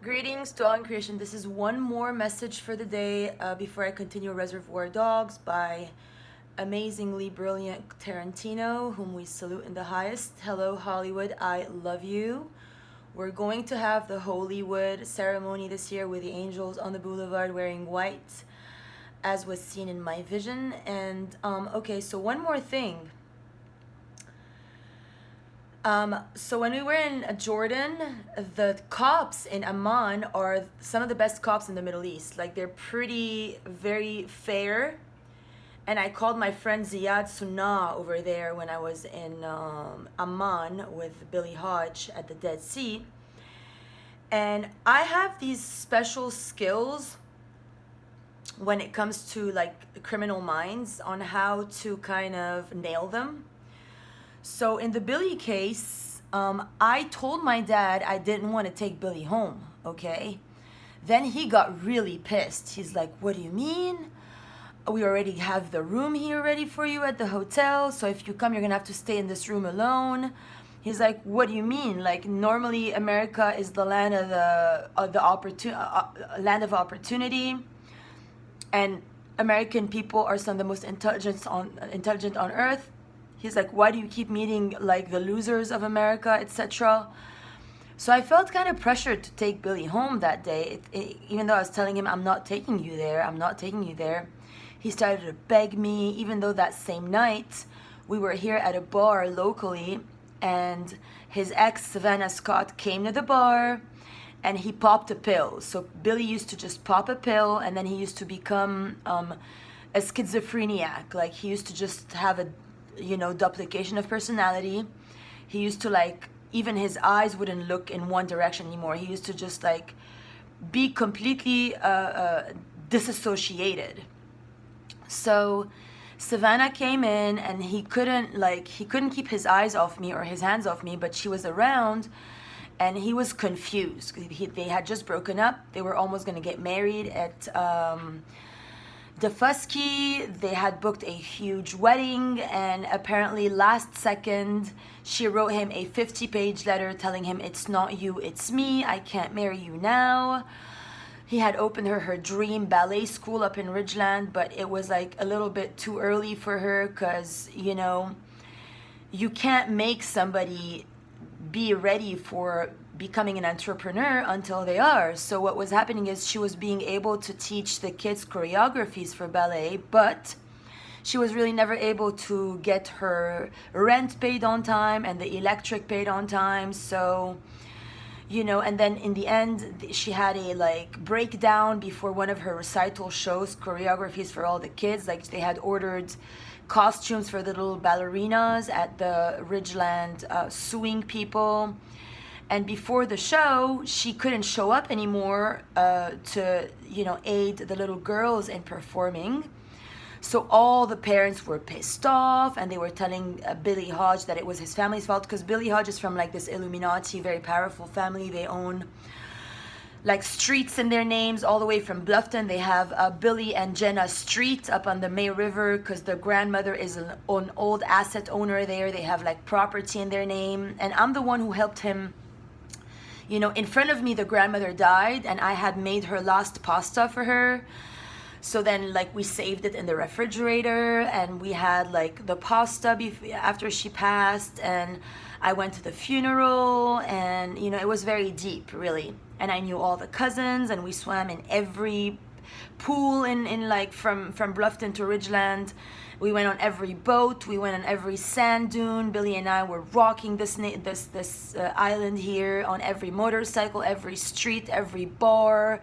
Greetings to all in creation. This is one more message for the day before I continue Reservoir Dogs by amazingly brilliant Tarantino, whom we salute in the highest. Hello, Hollywood. I love you. We're going to have the Holywood ceremony this year with the angels on the boulevard wearing white, as was seen in my vision. And okay, so one more thing. So when we were in Jordan, the cops in Amman are some of the best cops in the Middle East. Like, they're pretty, very fair. And I called my friend Ziad Sunnah over there when I was in Amman with Billy Hodge at the Dead Sea. And I have these special skills when it comes to like criminal minds on how to kind of nail them. So in the Billy case, I told my dad I didn't want to take Billy home, okay? Then he got really pissed. He's like, what do you mean? We already have the room here ready for you at the hotel, so if you come, you're gonna have to stay in this room alone. He's like, what do you mean? Like, normally America is the land of land of opportunity, and American people are some of the most intelligent on earth. He's like, why do you keep meeting like the losers of America, etc.? So I felt kind of pressured to take Billy home that day. Even though I was telling him, I'm not taking you there. He started to beg me, even though that same night we were here at a bar locally, and his ex, Savannah Scott, came to the bar and he popped a pill. So Billy used to just pop a pill, and then he used to become a schizophrenic. Like, he used to just have a duplication of personality. He used to, like, even his eyes wouldn't look in one direction anymore. He used to just like be completely disassociated. So Savannah came in, and he couldn't keep his eyes off me or his hands off me, but she was around, and he was confused. They had just broken up. They were almost going to get married at Defusky. They had booked a huge wedding, and apparently last second she wrote him a 50-page letter telling him, it's not you, it's me, I can't marry you now. He had opened her dream ballet school up in Ridgeland, but it was like a little bit too early for her, because you can't make somebody be ready for becoming an entrepreneur until they are. So what was happening is she was being able to teach the kids choreographies for ballet, but she was really never able to get her rent paid on time and the electric paid on time. So and then in the end she had a like breakdown before one of her recital shows, choreographies for all the kids. Like, they had ordered costumes for the little ballerinas at the Ridgeland suing people. And before the show, she couldn't show up anymore to aid the little girls in performing. So all the parents were pissed off, and they were telling Billy Hodge that it was his family's fault, because Billy Hodge is from like this Illuminati, very powerful family. They own like streets in their names all the way from Bluffton. They have Billy and Jenna Street up on the May River, because the grandmother is an old asset owner there. They have like property in their name, and I'm the one who helped him. In front of me, the grandmother died, and I had made her last pasta for her. So then, like, we saved it in the refrigerator, and we had like the pasta after she passed, and I went to the funeral, and it was very deep, really. And I knew all the cousins, and we swam in every pool in like from Bluffton to Ridgeland. We went on every boat. We went on every sand dune. Billy and I were rocking this island here on every motorcycle, every street, every bar.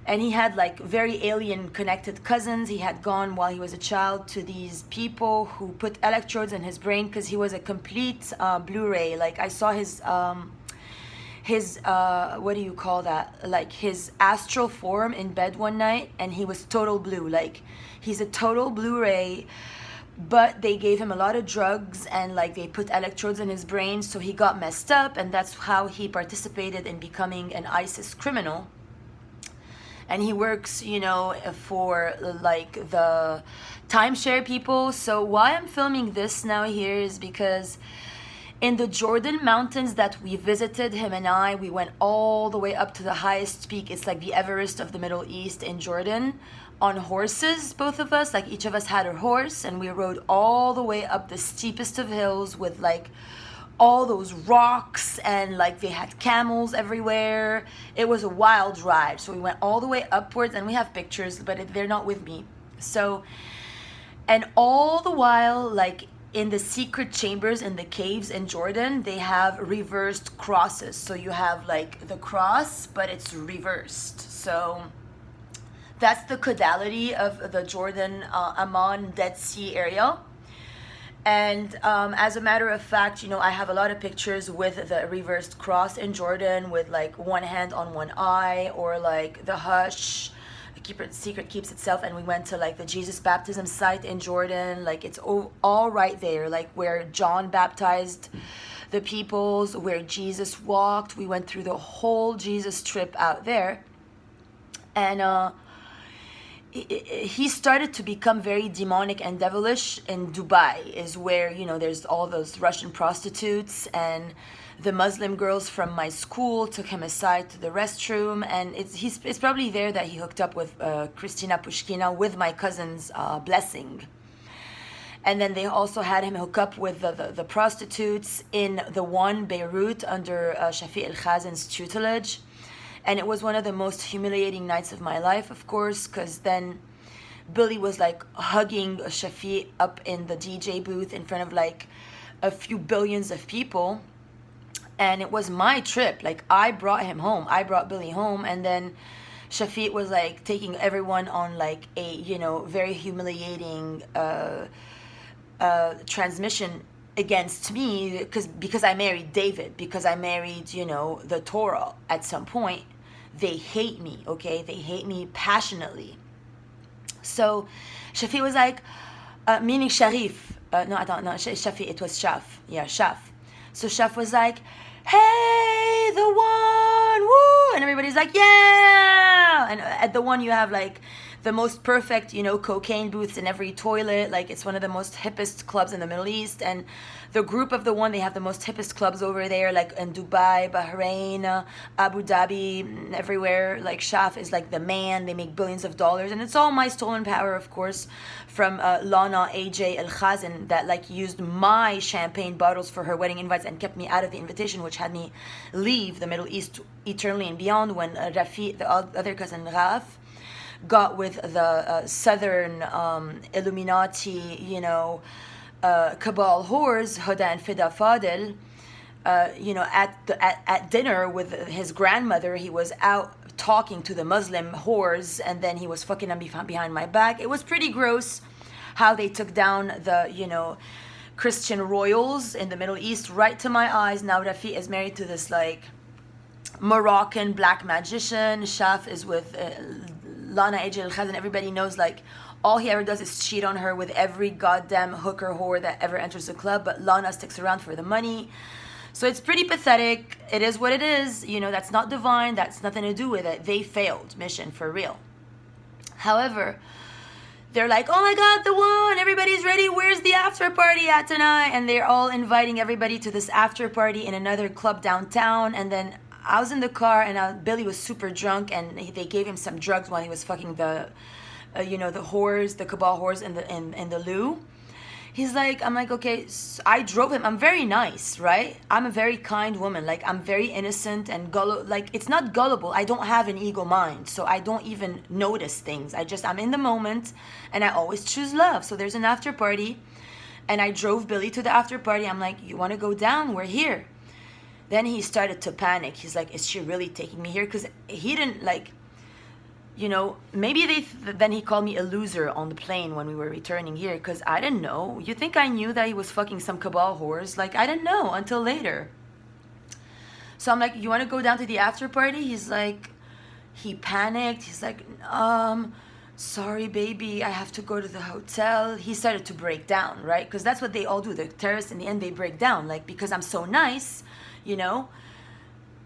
And he had like very alien connected cousins. He had gone while he was a child to these people who put electrodes in his brain, because he was a complete Blu-ray. Like, I saw his what do you call that, like his astral form in bed one night, and he was total blue. Like, he's a total Blu-ray, but they gave him a lot of drugs, and like they put electrodes in his brain, so he got messed up, and that's how he participated in becoming an ISIS criminal. And he works for like the timeshare people. So why I'm filming this now here is because In the Jordan mountains that we visited, him and I, we went all the way up to the highest peak. It's like the Everest of the Middle East in Jordan, on horses, both of us. Like each of us had a horse, and we rode all the way up the steepest of hills with like all those rocks, and like they had camels everywhere. It was a wild ride. So we went all the way upwards, and we have pictures, but they're not with me. So, and all the while, like in the secret chambers in the caves in Jordan, they have reversed crosses. So you have like the cross, but it's reversed. So that's the caudality of the Jordan, Amman, Dead Sea area. And as a matter of fact, you know, I have a lot of pictures with the reversed cross in Jordan with like one hand on one eye, or like the hush, secret keeps itself. And we went to like the Jesus baptism site in Jordan. Like it's all right there, like where John baptized the peoples, where Jesus walked. We went through the whole Jesus trip out there. And he started to become very demonic and devilish in Dubai, is where, you know, there's all those Russian prostitutes, and the Muslim girls from my school took him aside to the restroom, and it's probably there that he hooked up with Christina Pushkina with my cousin's blessing. And then they also had him hook up with the prostitutes in the one Beirut under Shafiq al-Khazin's tutelage. And it was one of the most humiliating nights of my life, of course, because then Billy was like hugging Shafiq up in the DJ booth in front of like a few billions of people. And it was my trip. Like I brought him home. I brought Billy home. And then Shafiq was like taking everyone on like a, you know, very humiliating transmission against me because I married David, because I married, you know, the Torah at some point. They hate me, okay? They hate me passionately. So Shafi was like, meaning Sharif. No, I don't know. Shafi, it was Shaf. Yeah, Shaf. So Shaf was like, hey, the one, woo! And everybody's like, yeah! And at the one you have like the most perfect, you know, cocaine booths in every toilet. Like it's one of the most hippest clubs in the Middle East. And the group of the one, they have the most hippest clubs over there, like in Dubai, Bahrain, Abu Dhabi, everywhere. Like Shaf is like the man. They make billions of dollars. And it's all my stolen power, of course, from Lana AJ Al-Khazin, that like used my champagne bottles for her wedding invites and kept me out of the invitation, which had me leave the Middle East eternally and beyond when Rafi, the other cousin Raf, got with the southern Illuminati, you know, cabal whores, Huda and Fida Fadil. You know, at dinner with his grandmother, he was out talking to the Muslim whores, and then he was fucking them behind my back. It was pretty gross how they took down the, you know, Christian royals in the Middle East right to my eyes. Now Rafi is married to this like Moroccan black magician. Shaf is with Lana AJ Al-Khazin. Everybody knows like all he ever does is cheat on her with every goddamn hooker whore that ever enters the club, but Lana sticks around for the money. So it's pretty pathetic. It is what it is. You know, that's not divine. That's nothing to do with it. They failed mission for real. However, they're like, oh my God, the one, everybody's ready. Where's the after party at tonight? And they're all inviting everybody to this after party in another club downtown. And then I was in the car, and Billy was super drunk, and they gave him some drugs while he was fucking the, you know, the whores, the cabal whores in the loo. He's like, I'm like, okay. So I drove him. I'm very nice, right? I'm a very kind woman. Like I'm very innocent and like it's not gullible. I don't have an ego mind, so I don't even notice things. I'm in the moment, and I always choose love. So there's an after party, and I drove Billy to the after party. I'm like, you want to go down? We're here. Then he started to panic. He's like, is she really taking me here? Because he didn't like, you know, maybe then he called me a loser on the plane when we were returning here, because I didn't know. You think I knew that he was fucking some cabal whores? Like, I didn't know until later. So I'm like, you want to go down to the after party? He's like, he panicked. He's like, sorry, baby, I have to go to the hotel. He started to break down, right? Because that's what they all do. The terrorists, in the end, they break down. Like, because I'm so nice, you know,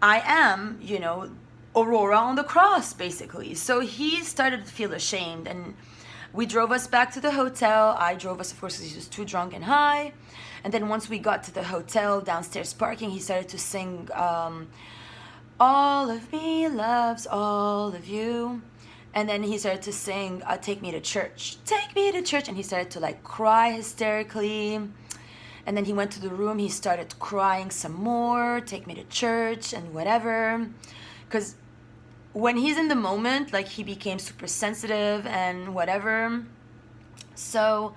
I am, you know, Aurora on the cross, basically. So he started to feel ashamed, and We drove us back to the hotel. I drove us, of course, because he was too drunk and high. And then once we got to the hotel, downstairs parking, he started to sing, all of me loves all of you. And then he started to sing, take me to church. Take me to church. And he started to like cry hysterically. And then he went to the room. He started crying some more. Take me to church and whatever. Because when he's in the moment, like he became super sensitive and whatever. So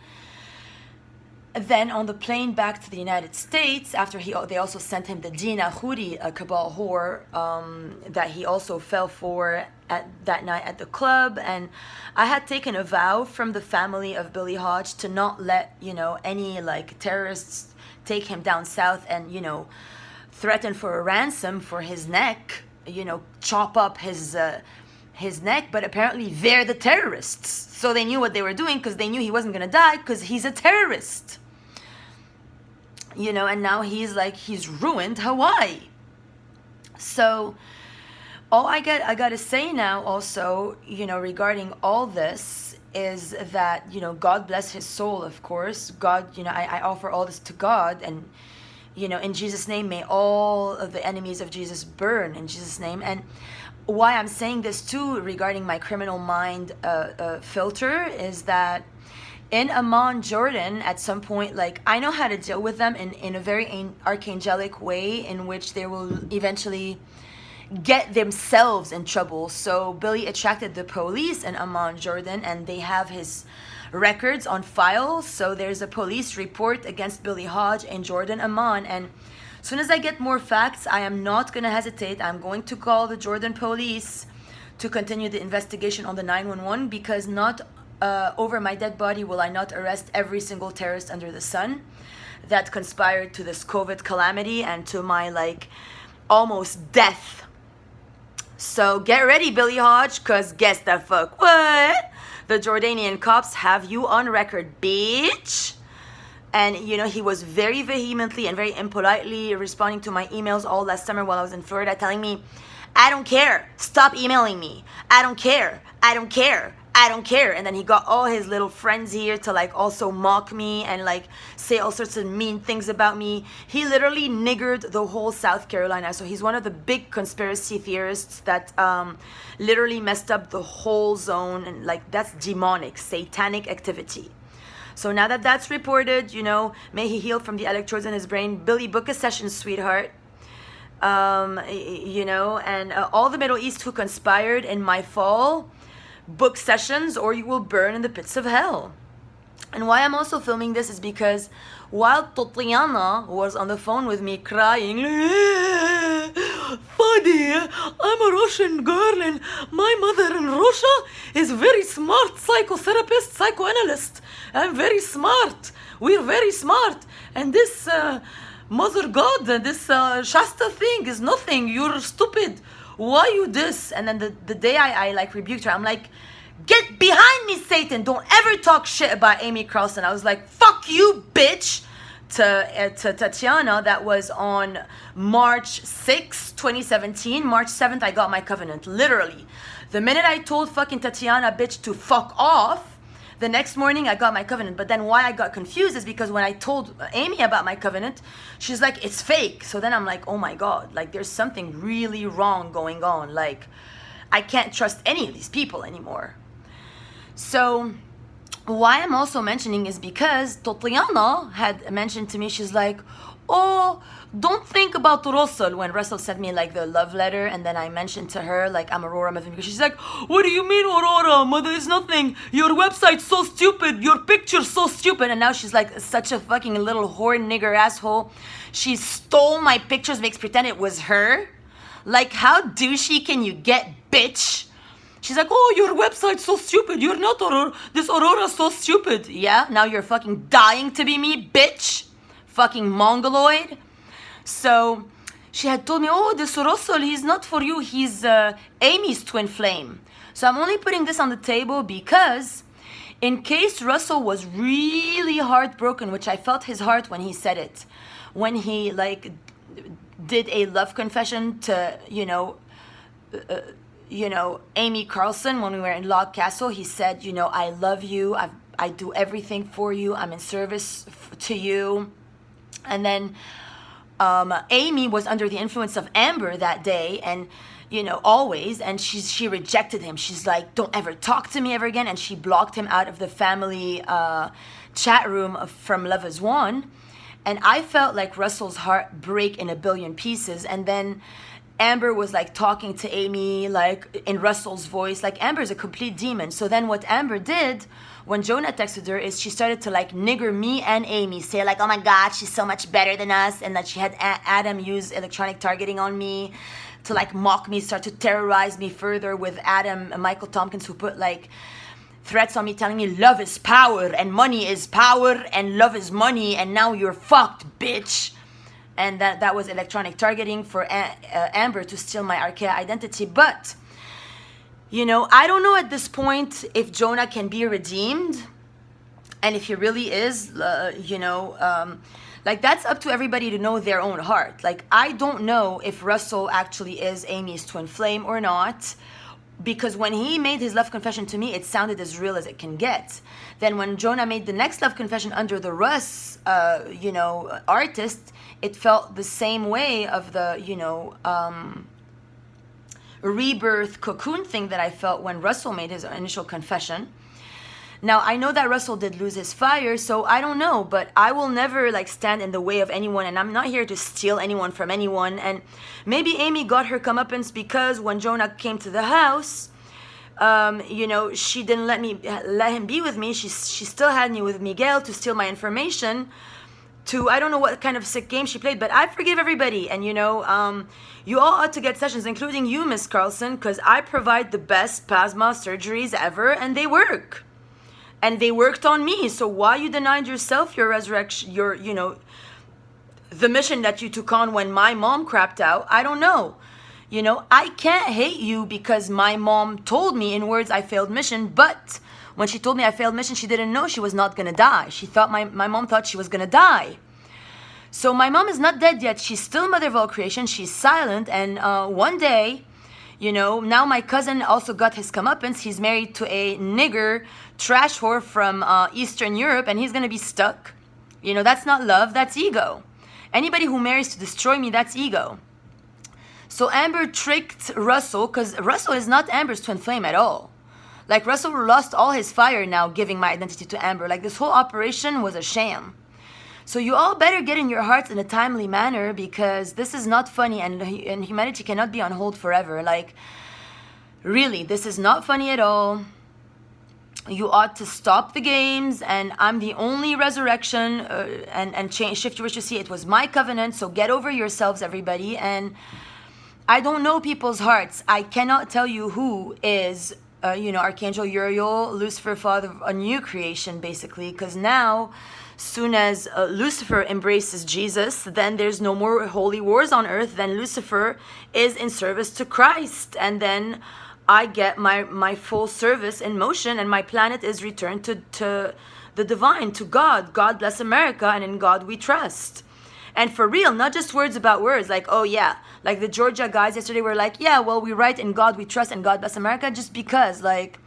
then on the plane back to the United States, after they also sent him the Dina Khoury, a cabal whore that he also fell for at that night at the club. And I had taken a vow from the family of Billy Hodge to not let, any like terrorists take him down south and, threaten for a ransom for his neck, chop up his neck. But apparently they're the terrorists. So they knew what they were doing because they knew he wasn't going to die because he's a terrorist. And now he's ruined Hawaii. So all I got to say now also, regarding all this is that, God bless his soul, of course. God, I offer all this to God, and, in Jesus' name, may all of the enemies of Jesus burn in Jesus' name. And why I'm saying this too regarding my criminal mind filter is that in Amman, Jordan, at some point, like, I know how to deal with them in a very archangelic way in which they will eventually get themselves in trouble. So Billy attracted the police in Amman, Jordan, and they have his records on file. So there's a police report against Billy Hodge in Jordan, Amman. And as soon as I get more facts, I am not going to hesitate. I'm going to call the Jordan police to continue the investigation on the 911, because not over my dead body will I not arrest every single terrorist under the sun that conspired to this COVID calamity and to my almost death. So get ready, Billy Hodge, because guess the fuck what? The Jordanian cops have you on record, bitch. And, he was very vehemently and very impolitely responding to my emails all last summer while I was in Florida, telling me, I don't care. Stop emailing me. I don't care. I don't care. I don't care. And then he got all his little friends here to also mock me and say all sorts of mean things about me. He literally niggered the whole South Carolina. So he's one of the big conspiracy theorists that literally messed up the whole zone. And that's demonic, satanic activity. So now that that's reported, may he heal from the electrodes in his brain. Billy, book a session, sweetheart. And all the Middle East who conspired in my fall, book sessions or you will burn in the pits of hell. And why I'm also filming this is because while Tatiana was on the phone with me crying, Fadi, I'm a Russian girl and my mother in Russia is very smart psychotherapist, psychoanalyst. I'm very smart. We're very smart. And this Mother God, this Shasta thing is nothing. You're stupid. Why you this? And then the day I rebuked her, I'm like, get behind me, Satan. Don't ever talk shit about Amy Carlson. I was like, fuck you, bitch. To Tatiana. That was on March 6, 2017. March 7th, I got my covenant. Literally. The minute I told fucking Tatiana, bitch, to fuck off, the next morning I got my covenant. But then why I got confused is because when I told Amy about my covenant, she's like, it's fake. So then I'm like, oh my God, there's something really wrong going on. I can't trust any of these people anymore. So why I'm also mentioning is because Tatiana had mentioned to me, she's like, oh, don't think about Russell. When Russell sent me the love letter, and then I mentioned to her I'm Aurora Mavin, because she's like, what do you mean, Aurora? Mother is nothing. Your website's so stupid. Your picture's so stupid. And now she's such a fucking little whore nigger asshole. She stole my pictures, makes pretend it was her. How douchey can you get, bitch? She's like, oh, your website's so stupid. You're not Aurora. This Aurora's so stupid. Yeah, now you're fucking dying to be me, bitch. Fucking mongoloid. So she had told me, oh, this Russell, he's not for you. He's Amy's twin flame. So I'm only putting this on the table because in case Russell was really heartbroken, which I felt his heart when he said it, when he did a love confession to, Amy Carlson, when we were in Log Castle, he said, I love you. I do everything for you. I'm in service to you. And then Amy was under the influence of Amber that day, and always, and she rejected him. She's like, don't ever talk to me ever again, and she blocked him out of the family chat room from Love Is One. And I felt like Russell's heart break in a billion pieces. And then Amber was like talking to Amy like in Russell's voice. Like, Amber's a complete demon. So then what Amber did when Jonah texted her is she started to like nigger me and Amy, say like, oh my God, she's so much better than us, and that she had Adam use electronic targeting on me to like mock me, start to terrorize me further with Adam and Michael Tompkins, who put like threats on me telling me love is power and money is power and love is money and now you're fucked, bitch. And that was electronic targeting for Amber to steal my Archaea identity. But I don't know at this point if Jonah can be redeemed, and if he really is, like, that's up to everybody to know their own heart. Like, I don't know if Russell actually is Amy's twin flame or not, because when he made his love confession to me, it sounded as real as it can get. Then when Jonah made the next love confession under the Russ, artist, it felt the same way of the, rebirth cocoon thing that I felt when Russell made his initial confession. Now, I know that Russell did lose his fire, so I don't know, but I will never like stand in the way of anyone, and I'm not here to steal anyone from anyone. And maybe Amy got her comeuppance because when Jonah came to the house, she didn't let him be with me. She still had me with Miguel to steal my information. I don't know what kind of sick game she played, but I forgive everybody. And you all ought to get sessions, including you, Miss Carlson, because I provide the best plasma surgeries ever, and they work. And they worked on me. So why you denied yourself your resurrection, the mission that you took on when my mom crapped out? I don't know. I can't hate you because my mom told me in words I failed mission, but when she told me I failed mission, she didn't know she was not going to die. She thought my mom thought she was going to die. So my mom is not dead yet. She's still mother of all creation. She's silent. And one day, now my cousin also got his comeuppance. He's married to a nigger trash whore from Eastern Europe, and he's going to be stuck. That's not love. That's ego. Anybody who marries to destroy me, that's ego. So Amber tricked Russell, because Russell is not Amber's twin flame at all. Like, Russell lost all his fire now giving my identity to Amber. Like, this whole operation was a sham. So you all better get in your hearts in a timely manner, because this is not funny, and humanity cannot be on hold forever. Like, really, this is not funny at all. You ought to stop the games, and I'm the only resurrection, and change, shift your wish to see. It was my covenant, so get over yourselves, everybody. And I don't know people's hearts. I cannot tell you who is, Archangel Uriel, Lucifer, father of a new creation, basically, because now, soon as Lucifer embraces Jesus, then there's no more holy wars on earth. Then Lucifer is in service to Christ, and then I get my full service in motion, and my planet is returned to the divine, to God. God bless America, and in God we trust. And for real, not just words about words, like, oh yeah, like the Georgia guys yesterday were like, yeah, well, we write in God we trust and God bless America just because, like,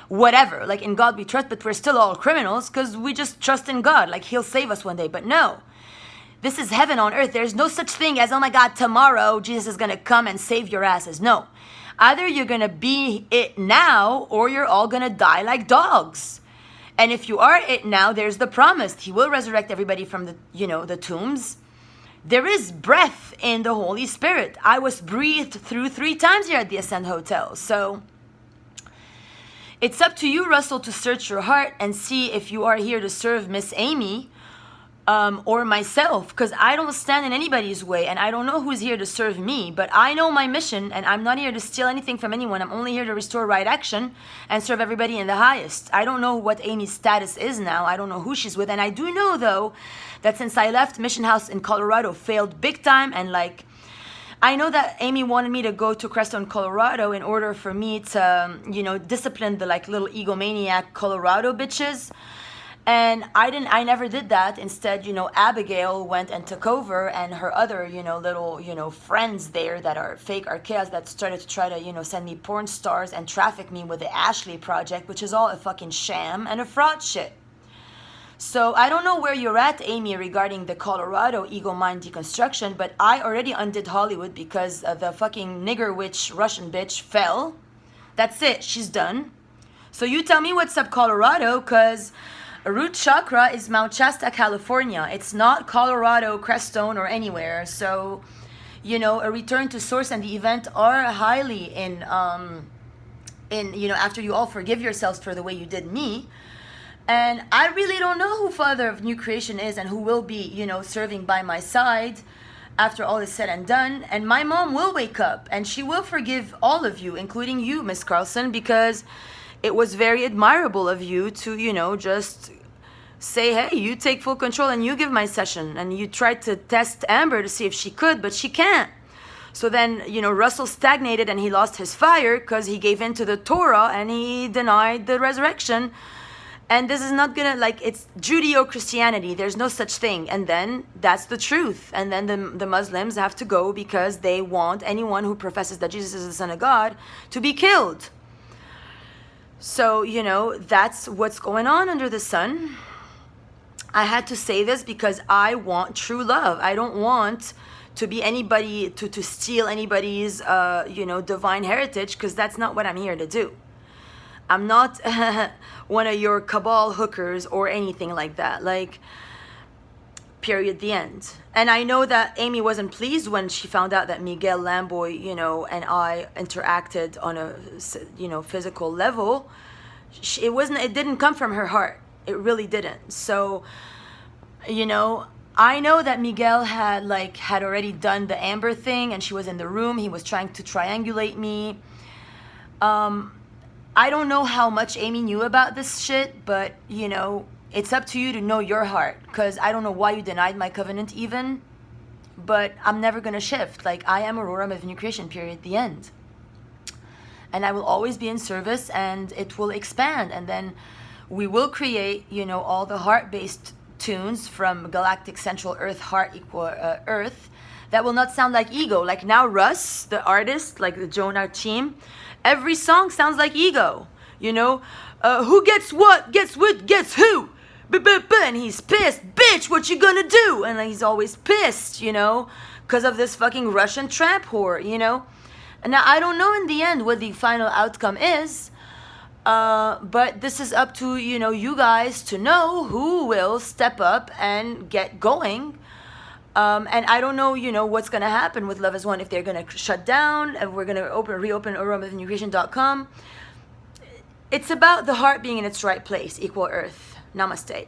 whatever, like, in God we trust, but we're still all criminals because we just trust in God, like, he'll save us one day. But no, this is heaven on earth. There's no such thing as, oh my God, tomorrow Jesus is going to come and save your asses. No, either you're going to be it now or you're all going to die like dogs. And if you are it now, there's the promise. He will resurrect everybody from the tombs. There is breath in the Holy Spirit. I was breathed through 3 times here at the Ascend Hotel. So it's up to you, Russell, to search your heart and see if you are here to serve Miss Amy or myself, because I don't stand in anybody's way, and I don't know who's here to serve me, but I know my mission, and I'm not here to steal anything from anyone. I'm only here to restore right action and serve everybody in the highest. I don't know what Amy's status is now. I don't know who she's with, and I do know, though, that since I left, Mission House in Colorado failed big time, and like, I know that Amy wanted me to go to Crestone, Colorado in order for me to, discipline the like little egomaniac Colorado bitches. And I never did that. Instead, you know, Abigail went and took over, and her other, you know, little, you know, friends there that are fake Archaeas that started to try to, you know, send me porn stars and traffic me with the Ashley Project, which is all a fucking sham and a fraud shit. So I don't know where you're at, Amy, regarding the Colorado ego mind deconstruction, but I already undid Hollywood because the fucking nigger witch Russian bitch fell. That's it. She's done. So you tell me what's up, Colorado, because root chakra is Mount Shasta, California. It's not Colorado, Crestone, or anywhere. So, you know, a return to source and the event are highly in you know, after you all forgive yourselves for the way you did me. And I really don't know who Father of New Creation is and who will be, you know, serving by my side after all is said and done. And my mom will wake up and she will forgive all of you, including you, Miss Carlson, because it was very admirable of you to, you know, just say, hey, you take full control and you give my session. And you tried to test Amber to see if she could, but she can't. So then, you know, Russell stagnated and he lost his fire because he gave in to the Torah and he denied the resurrection. And this is not gonna, like, it's Judeo-Christianity. There's no such thing. And then that's the truth. And then the Muslims have to go because they want anyone who professes that Jesus is the Son of God to be killed. So, you know, that's what's going on under the sun. I had to say this because I want true love. I don't want to be anybody, to steal anybody's, you know, divine heritage, because that's not what I'm here to do. I'm not one of your cabal hookers or anything like that. Like, period, the end. And I know that Amy wasn't pleased when she found out that Miguel Lamboy, you know, and I interacted on a, you know, physical level. It didn't come from her heart. It really didn't. So, you know, I know that Miguel had already done the Amber thing and she was in the room. He was trying to triangulate me. I don't know how much Amy knew about this shit, but, you know, it's up to you to know your heart, because I don't know why you denied my covenant even, but I'm never going to shift. Like, I am Aurora of New Creation, period, the end. And I will always be in service, and it will expand, and then we will create, you know, all the heart-based tunes from Galactic Central Earth, Heart equal Earth, that will not sound like ego. Like now Russ, the artist, like the Jonar team, every song sounds like ego, you know? Who gets what, gets who? And he's pissed. Bitch, what you gonna do? And he's always pissed, you know? Because of this fucking Russian trap whore, you know? And now I don't know in the end what the final outcome is. But this is up to, you know, you guys to know who will step up and get going. And I don't know, you know, what's going to happen with Love is One, if they're going to shut down, and we're going to reopen AuroraWithinNewCreation.com. It's about the heart being in its right place, equal Earth. Namaste.